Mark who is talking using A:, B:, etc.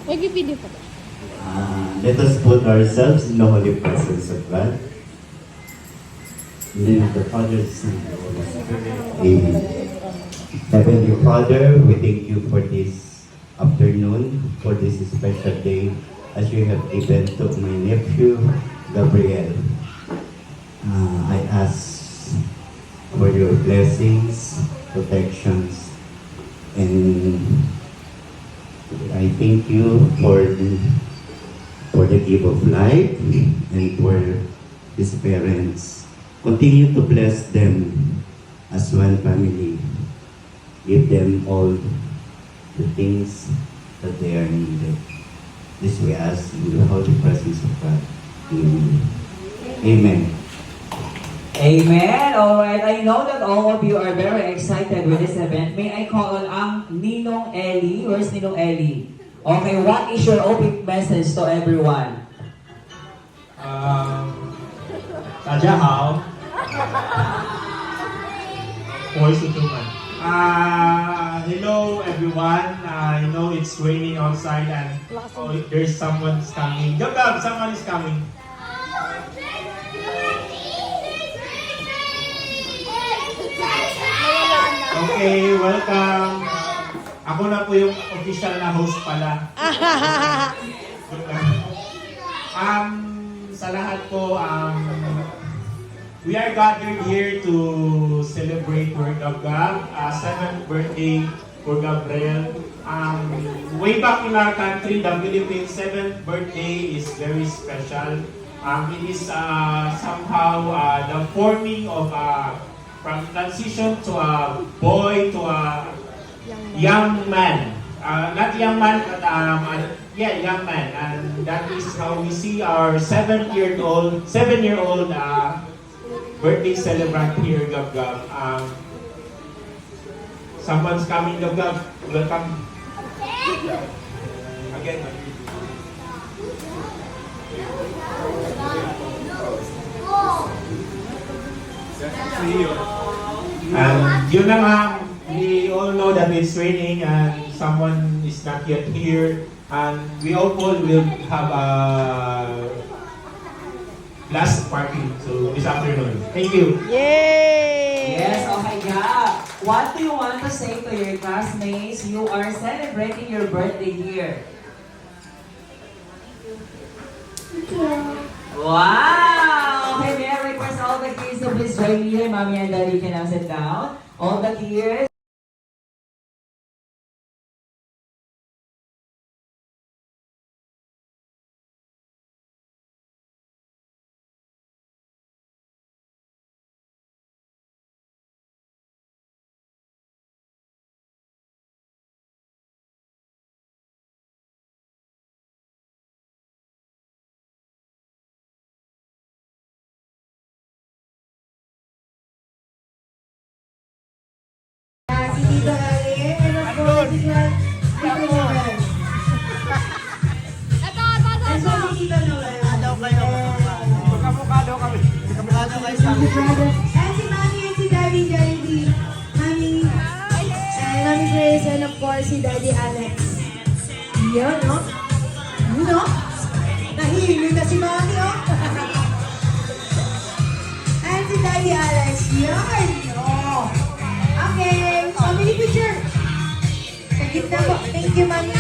A: Nag-video pa.
B: Let us put ourselves in the holy presence of God. In the name of the Father, the Son, and the Holy Spirit. Amen. Heavenly Father, we thank you for this afternoon, for this special day, as you have given to my nephew, Gabriel. I ask for your blessings, protections, and I thank you for the gift of life and for his parents. Continue to bless them as one family. Give them all the things that they are needed. This we ask in the holy presence of God. Amen. Amen.
C: Amen! Alright, I know that all of you are very excited with this event. May I call on ang Ninong Eli? Where's Ninong Eli? Okay, what is your opening message to everyone?
D: 大家好，不好意思，中文。Hello everyone. I know it's raining outside and there's someone's coming. Gab, someone is coming. Okay, welcome. Ako na po yung official na host pala. Sa lahat po, we are gathered here to celebrate for Gab, 7th birthday for Gabriel. Way back in our country, the Philippines, 7th birthday is very special. It is somehow the forming of from transition to a boy to a young man. Not young man, but young man. And that is how we see our 7-year-old birthday celebrant here, Gab. Someone's coming, Gab. Welcome. Again. Yun na nga, we all know that it's raining and someone is not yet here. And we all will have a last party so this afternoon. Thank you.
A: Yay!
C: Yes, okay, Gab. What do you want to say to your classmates? You are celebrating your birthday here. Wow! Okay, may I request all the kids to please join me here. Mommy and Daddy can now sit down. All the kids.
E: Si Tito Ali, and of course, si Tito Noel. And so si Tito Noel.
D: Magkamukha daw kami. Magkamukha daw kayo sa amin.
E: And si Mami and si Daddy Jollibee. Mami, and Mami Grace, and of course, si Daddy Alex. Yan, no? Yun, no? Nahihilo na si Mami, oh. And si Daddy Alex. Yan, no? Okay, family picture. Sa gitna po. Thank you, Mami.